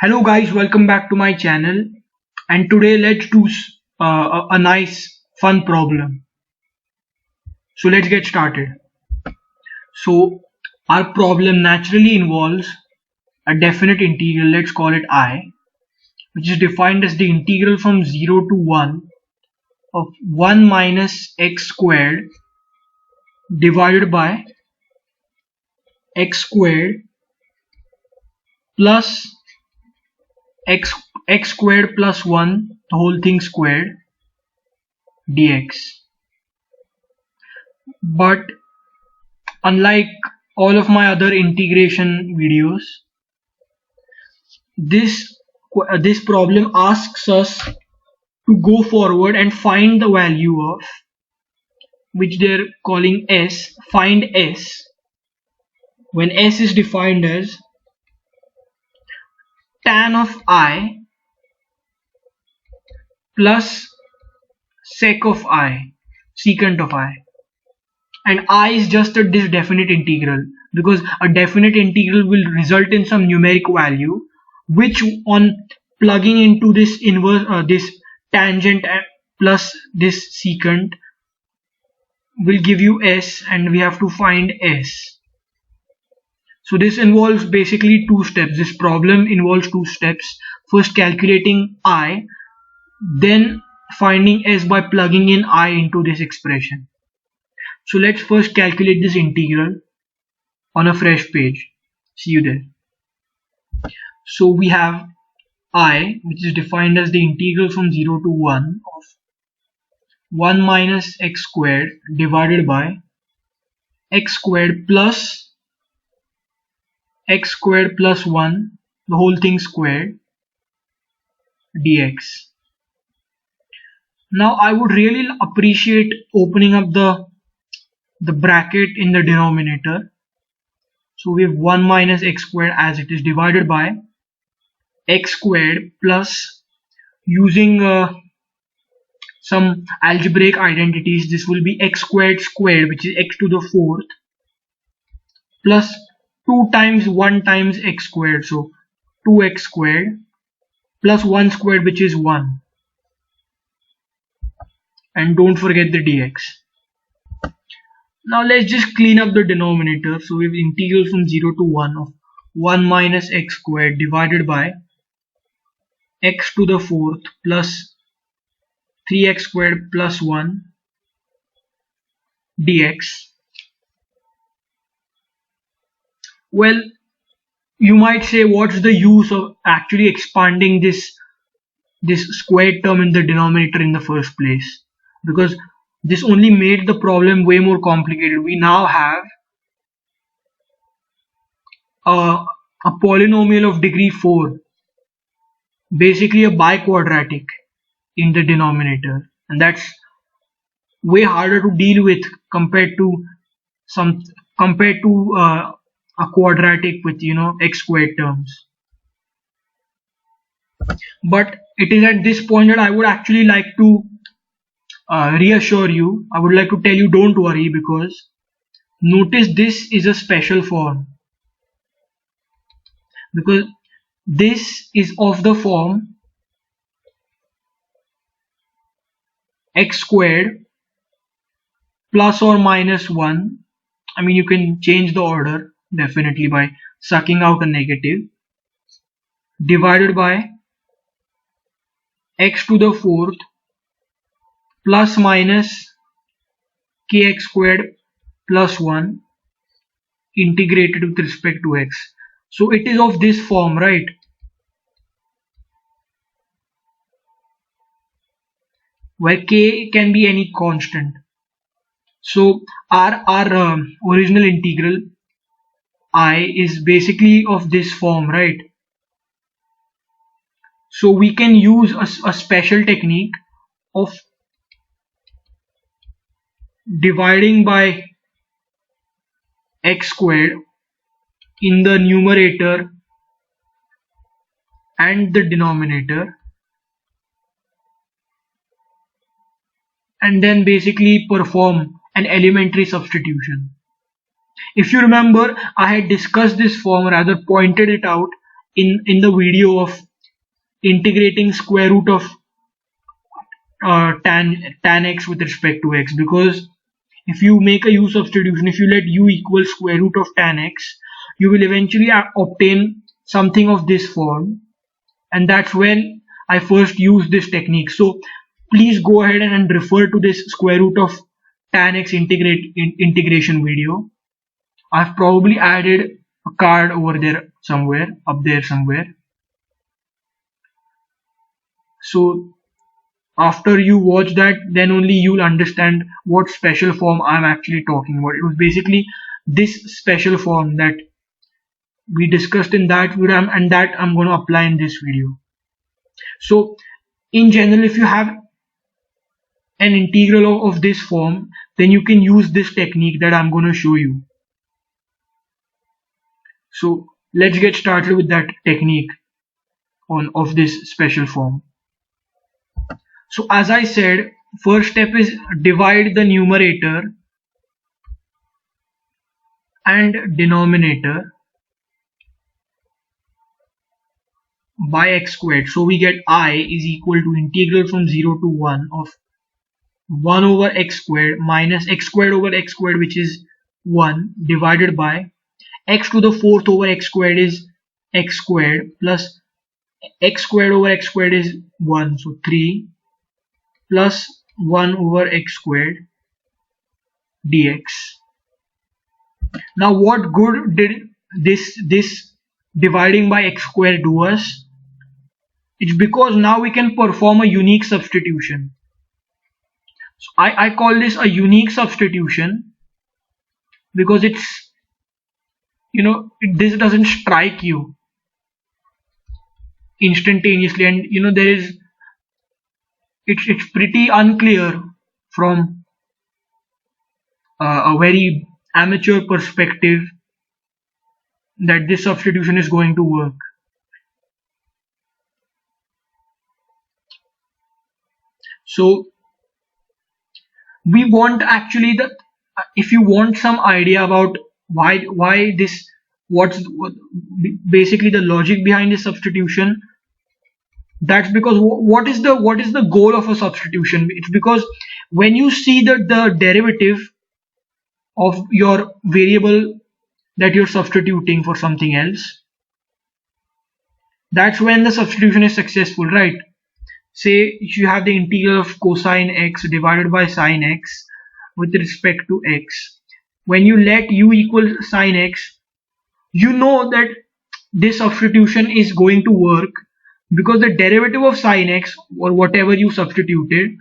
Hello guys, welcome back to my channel, and today let's do a nice fun problem. So let's get started. So our problem naturally involves a definite integral, let's call it I, which is defined as the integral from 0 to 1 of 1 minus x squared divided by x squared plus x squared plus 1 the whole thing squared dx. But unlike all of my other integration videos, this problem asks us to go forward and find the value of, which they're calling s, find s, when s is defined as tan of I plus sec of I, secant of I. And I is just a definite integral, because a definite integral will result in some numeric value, which on plugging into this inverse this tangent plus this secant will give you s, and we have to find s. So this involves basically two steps. This problem involves two steps: first calculating I, then finding s by plugging in I into this expression. So let's first calculate this integral on a fresh page. See you there. So we have I, which is defined as the integral from 0 to 1 of 1 minus x squared divided by x squared plus x squared plus 1 the whole thing squared dx. Now I would really appreciate opening up the bracket in the denominator. So we have 1 minus x squared as it is divided by x squared plus, using some algebraic identities, this will be x squared squared, which is x to the fourth, plus 2 times 1 times x squared, so 2x squared, plus 1 squared, which is 1, and don't forget the dx. Now let's just clean up the denominator. So we have integral from 0 to 1 of 1 minus x squared divided by x to the fourth plus 3x squared plus 1 dx. Well, you might say, what's the use of actually expanding this squared term in the denominator in the first place? Because this only made the problem way more complicated. We now have a polynomial of degree 4, basically a biquadratic in the denominator, and that's way harder to deal with compared to a quadratic with x squared terms. But it is at this point that I would actually like to reassure you. I would like to tell you, don't worry, because notice this is a special form, because this is of the form x squared plus or minus 1. I mean, you can change the order definitely by sucking out a negative, divided by x to the fourth plus minus kx squared plus 1 integrated with respect to x. So it is of this form, right? Where k can be any constant. So our original integral I is basically of this form, right? So we can use a special technique of dividing by x squared in the numerator and the denominator, and then basically perform an elementary substitution. If you remember, I had discussed this form, rather pointed it out in the video of integrating square root of tan x with respect to x, because if you make a u substitution, if you let u equal square root of tan x, you will eventually obtain something of this form, and that's when I first used this technique. So please go ahead and refer to this square root of tan x integration video. I've probably added a card over there somewhere, up there somewhere. So after you watch that, then only you'll understand what special form I'm actually talking about. It was basically this special form that we discussed in that video, and that I'm going to apply in this video. So in general, if you have an integral of this form, then you can use this technique that I'm going to show you. So let's get started with that technique of this special form. So as I said, first step is divide the numerator and denominator by x squared. So we get I is equal to integral from 0 to 1 of 1 over x squared minus x squared over x squared, which is 1, divided by x to the 4th over x squared is x squared, plus x squared over x squared is 1, so 3, plus 1 over x squared dx. Now what good did this dividing by x squared do us? It's because now we can perform a unique substitution. So I call this a unique substitution because it's, this doesn't strike you instantaneously, and it's pretty unclear from a very amateur perspective that this substitution is going to work. So we want actually if you want some idea about why this, what's basically the logic behind this substitution, that's because what is the goal of a substitution? It's because when you see that the derivative of your variable that you're substituting for something else, that's when the substitution is successful, right? Say you have the integral of cosine x divided by sine x with respect to x. When you let u equal sine x, you know that this substitution is going to work because the derivative of sine x, or whatever you substituted,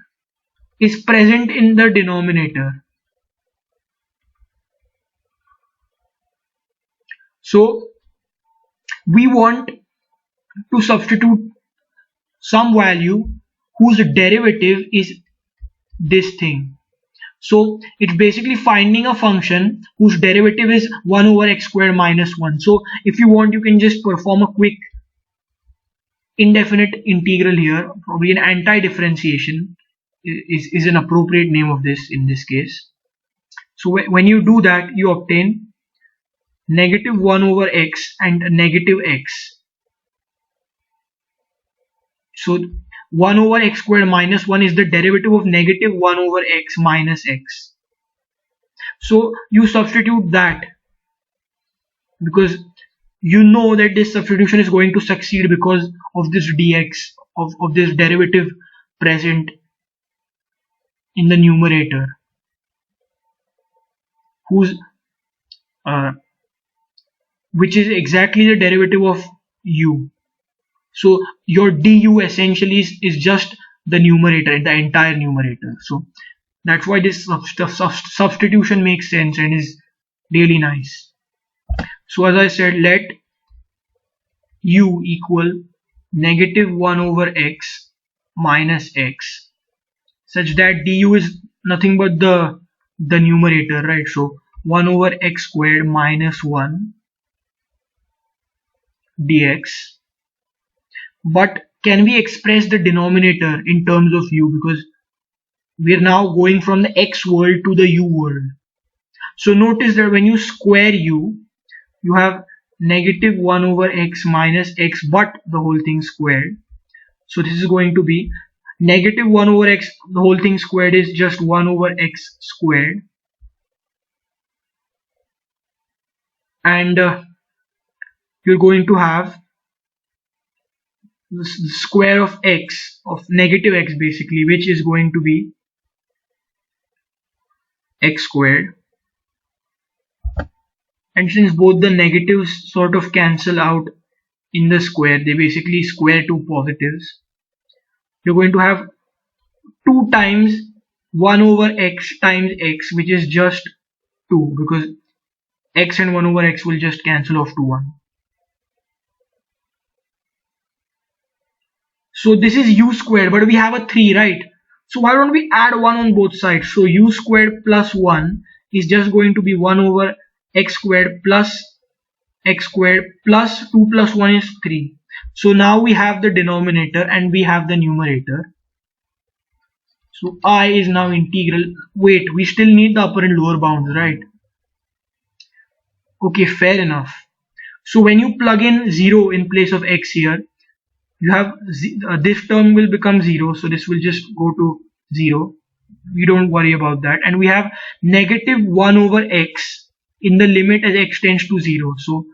is present in the denominator. So we want to substitute some value whose derivative is this thing. So it's basically finding a function whose derivative is 1 over x squared minus 1. So if you want, you can just perform a quick indefinite integral here. Probably an anti-differentiation is an appropriate name of this in this case. So when you do that, you obtain negative 1 over x and negative x. So 1 over x squared minus 1 is the derivative of negative 1 over x minus x. So you substitute that because you know that this substitution is going to succeed because of this dx, of this derivative present in the numerator, which is exactly the derivative of u. So your du essentially is just the numerator, the entire numerator. So that's why this substitution makes sense and is really nice. So as I said, let u equal negative 1 over x minus x, such that du is nothing but the numerator, right? So 1 over x squared minus 1 dx. But can we express the denominator in terms of u, because we are now going from the x world to the u world. So notice that when you square u, you have negative 1 over x minus x but the whole thing squared. So this is going to be negative 1 over x, the whole thing squared is just 1 over x squared, and you're going to have the square of x, of negative x basically, which is going to be x squared. And since both the negatives sort of cancel out in the square, they basically square two positives, you're going to have 2 times 1 over x times x, which is just 2, because x and 1 over x will just cancel off to 1. So this is u squared, but we have a 3, right? So why don't we add 1 on both sides? So u squared plus 1 is just going to be 1 over x squared plus 2 plus 1 is 3. So now we have the denominator and we have the numerator. So I is now integral. Wait, we still need the upper and lower bounds, right? Okay, fair enough. So when you plug in 0 in place of x here, you have this term will become 0, so this will just go to 0. We don't worry about that. And we have negative 1 over x in the limit as x tends to 0. So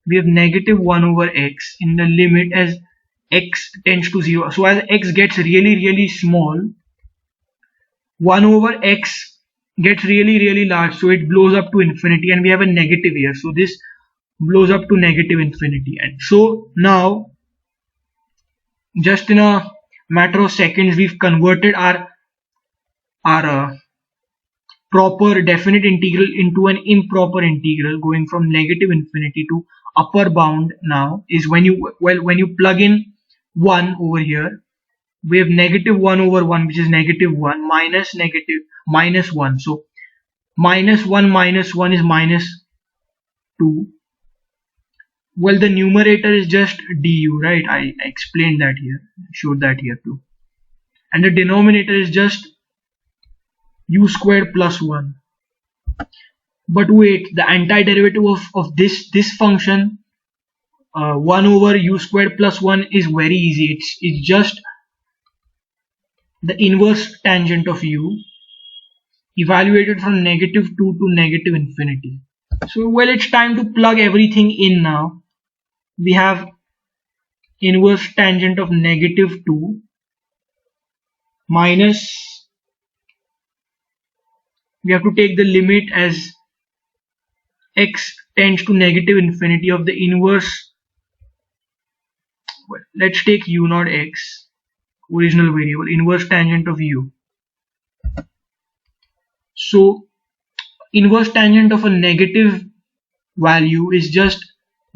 we have negative 1 over x in the limit as x tends to 0. So as x gets really small, 1 over x gets really large, so it blows up to infinity, and we have a negative here, so this blows up to negative infinity. And so now, just in a matter of seconds, we've converted our proper definite integral into an improper integral, going from negative infinity to upper bound. Now is when you plug in 1 over here, we have negative 1 over 1, which is negative 1, minus 1. So minus 1 is minus 2. Well, the numerator is just du, right? I explained that here, showed that here too. And the denominator is just u squared plus 1. But wait, the antiderivative of this function, 1 over u squared plus 1, is very easy. It's just the inverse tangent of u evaluated from negative 2 to negative infinity. So well, it's time to plug everything in now. We have inverse tangent of negative 2 minus, we have to take the limit as x tends to negative infinity of the inverse, well, let's take u naught x, original variable, inverse tangent of u. So inverse tangent of a negative value is just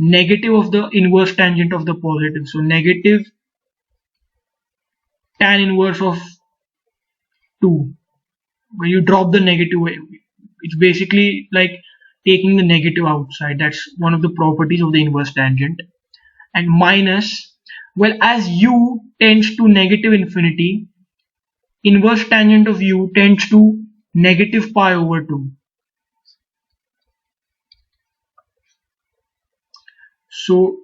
negative of the inverse tangent of the positive. So negative tan inverse of 2. When you drop the negative, it's basically like taking the negative outside. That's one of the properties of the inverse tangent. And minus, well, as u tends to negative infinity, inverse tangent of u tends to negative pi over 2. So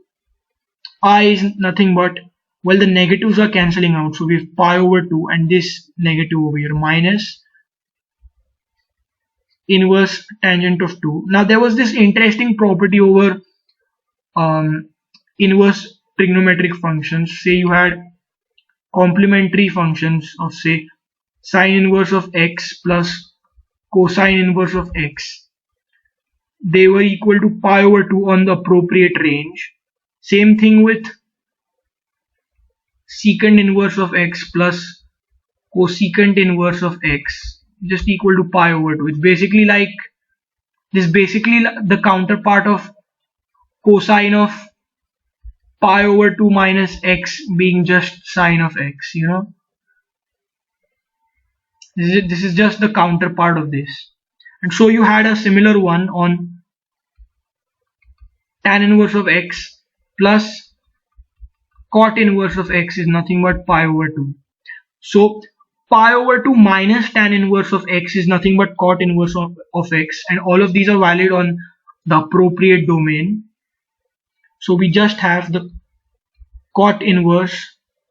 I is nothing but, well, the negatives are cancelling out, so we have pi over 2 and this negative over here, minus inverse tangent of 2. Now there was this interesting property over inverse trigonometric functions. Say you had complementary functions of, say, sine inverse of x plus cosine inverse of x. They were equal to pi over 2 on the appropriate range. Same thing with secant inverse of x plus cosecant inverse of x, just equal to pi over 2. It's basically like this, basically the counterpart of cosine of pi over 2 minus x being just sine of x, you know. This is just the counterpart of this. And so you had a similar one on tan inverse of x plus cot inverse of x is nothing but pi over 2. So pi over 2 minus tan inverse of x is nothing but cot inverse of x, and all of these are valid on the appropriate domain. So we just have the cot inverse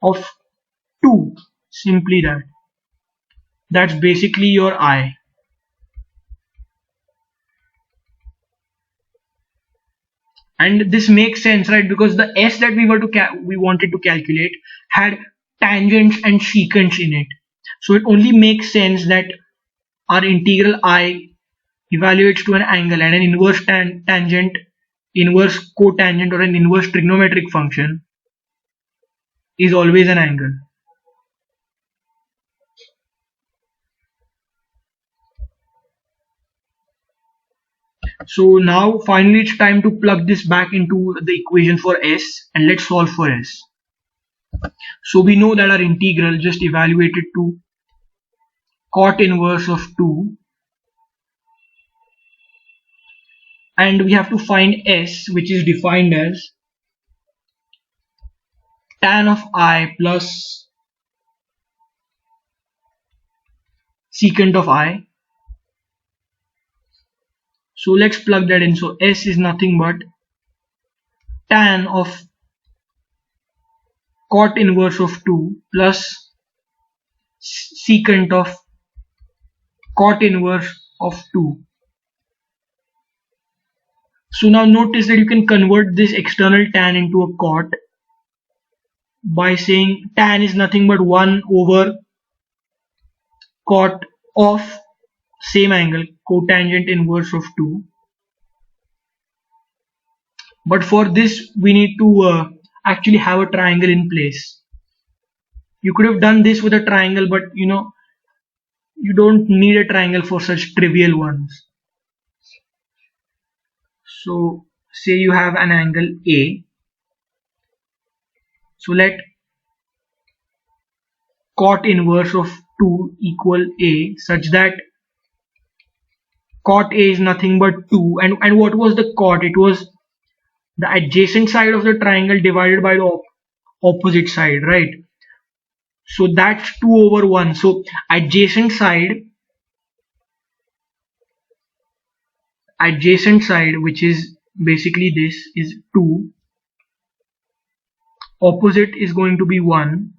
of 2, simply that. That's basically your I. And this makes sense, right? Because the s that we wanted to calculate had tangents and secants in it, so it only makes sense that our integral I evaluates to an angle, and an inverse tangent, inverse cotangent, or an inverse trigonometric function is always an angle. So now finally it's time to plug this back into the equation for s, and let's solve for s. So we know that our integral just evaluated to cot inverse of 2, and we have to find s, which is defined as tan of I plus secant of I. So let's plug that in. So s is nothing but tan of cot inverse of 2 plus secant of cot inverse of 2. So now notice that you can convert this external tan into a cot by saying tan is nothing but 1 over cot of same angle, cotangent inverse of 2. But for this we need to actually have a triangle in place. You could have done this with a triangle, but you don't need a triangle for such trivial ones. So say you have an angle A. So let cot inverse of 2 equal A, such that cot A is nothing but 2. And what was the cot? It was the adjacent side of the triangle divided by the opposite side, right? So that's 2 over 1. So adjacent side, which is basically this, is 2. Opposite is going to be 1.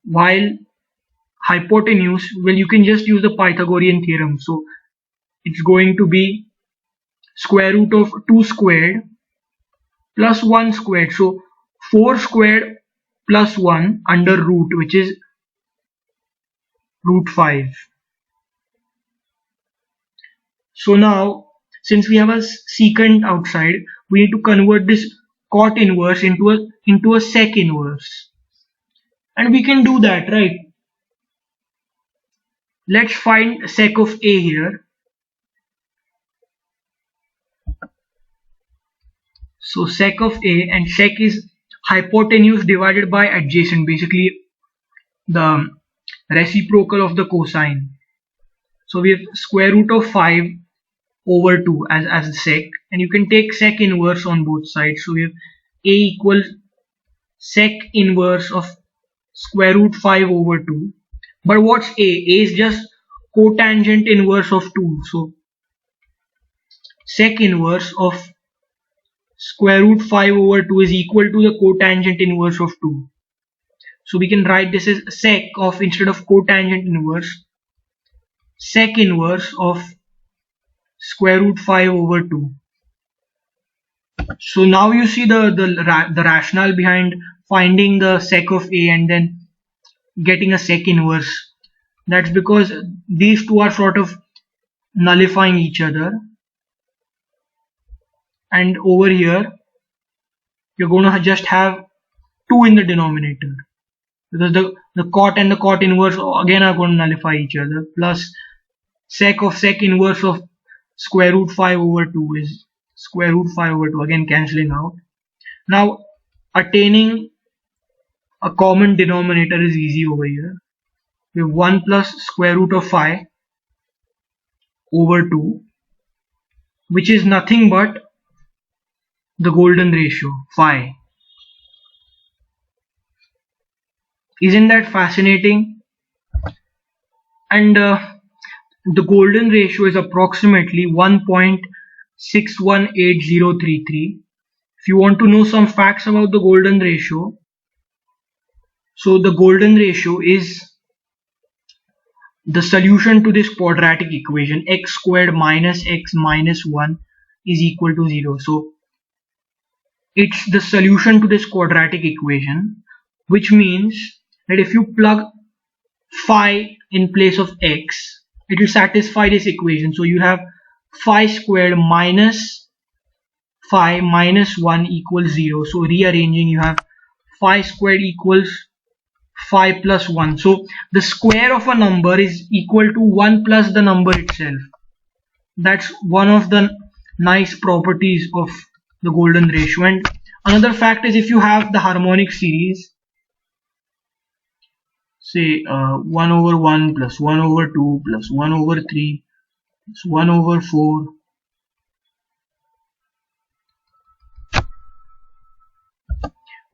While hypotenuse, well, you can just use the Pythagorean theorem. So it's going to be square root of 2 squared plus 1 squared. So 4 squared plus 1 under root, which is root 5. So now, since we have a secant outside, we need to convert this cot inverse into a sec inverse. And we can do that, right? Let's find sec of A here. So sec of A, and sec is hypotenuse divided by adjacent, basically the reciprocal of the cosine. So we have square root of 5 over 2 as sec, and you can take sec inverse on both sides. So we have A equals sec inverse of square root 5 over 2. But what's A? A is just cotangent inverse of 2. So sec inverse of square root 5 over 2 is equal to the cotangent inverse of 2. So we can write this as sec of, instead of cotangent inverse, sec inverse of square root 5 over 2. So now you see the rationale behind finding the sec of A and then getting a sec inverse. That's because these two are sort of nullifying each other, and over here you're going to just have 2 in the denominator, because the cot and the cot inverse again are going to nullify each other, plus sec of sec inverse of square root 5 over 2 is square root 5 over 2, again cancelling out. Now attaining a common denominator is easy over here. We have 1 plus square root of 5 over 2, which is nothing but the golden ratio, phi. Isn't that fascinating? And the golden ratio is approximately 1.0 618033. If you want to know some facts about the golden ratio, so the golden ratio is the solution to this quadratic equation, x squared minus x minus 1 is equal to 0. So it's the solution to this quadratic equation, which means that if you plug phi in place of x, it will satisfy this equation. So you have phi squared minus phi minus 1 equals 0. So rearranging, you have phi squared equals phi plus 1. So the square of a number is equal to 1 plus the number itself. That's one of the nice properties of the golden ratio. And another fact is, if you have the harmonic series, say 1 over 1 plus 1 over 2 plus 1 over 3 plus 1 over 4,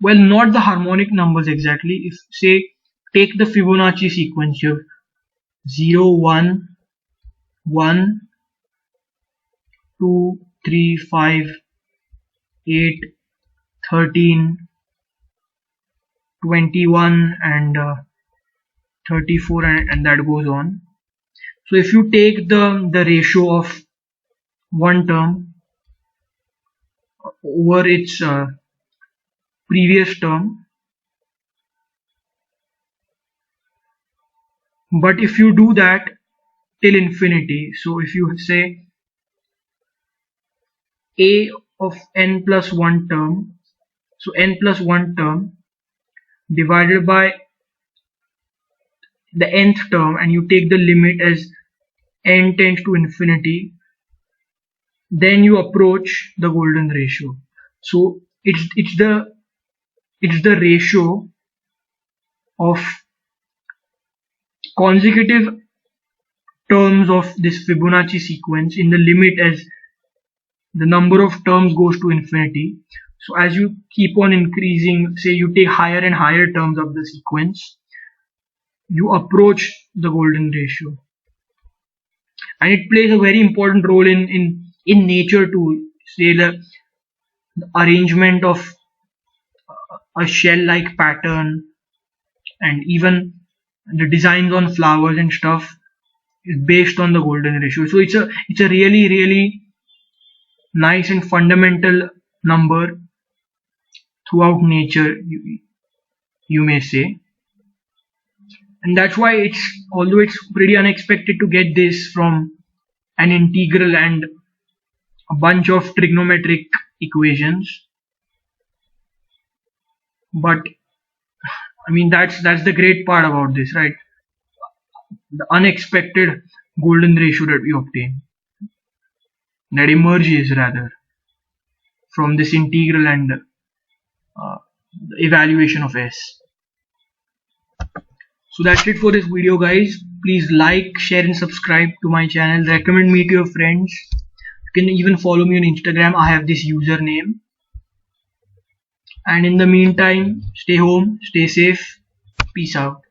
well, not the harmonic numbers exactly. If say take the Fibonacci sequence, you have 0 1 1 2 3 5 8 13 21 and 34, and that goes on. So if you take the ratio of one term over its previous term, but if you do that till infinity, so if you say a of n plus 1 term, so n plus 1 term divided by the nth term, and you take the limit as n tends to infinity, then you approach the golden ratio. So it's the ratio of consecutive terms of this Fibonacci sequence in the limit as the number of terms goes to infinity. So as you keep on increasing, say you take higher and higher terms of the sequence, you approach the golden ratio. And it plays a very important role in nature too. Say the arrangement of a shell-like pattern, and even the designs on flowers and stuff is based on the golden ratio. So it's a really nice and fundamental number throughout nature, you may say. And that's why although it's pretty unexpected to get this from an integral and a bunch of trigonometric equations, but I mean that's the great part about this, right? The unexpected golden ratio that we obtain, that emerges rather from this integral and the evaluation of S. So that's it for this video, guys. Please like, share and subscribe to my channel. Recommend me to your friends. You can even follow me on Instagram. I have this username. And in the meantime, stay home, stay safe. Peace out.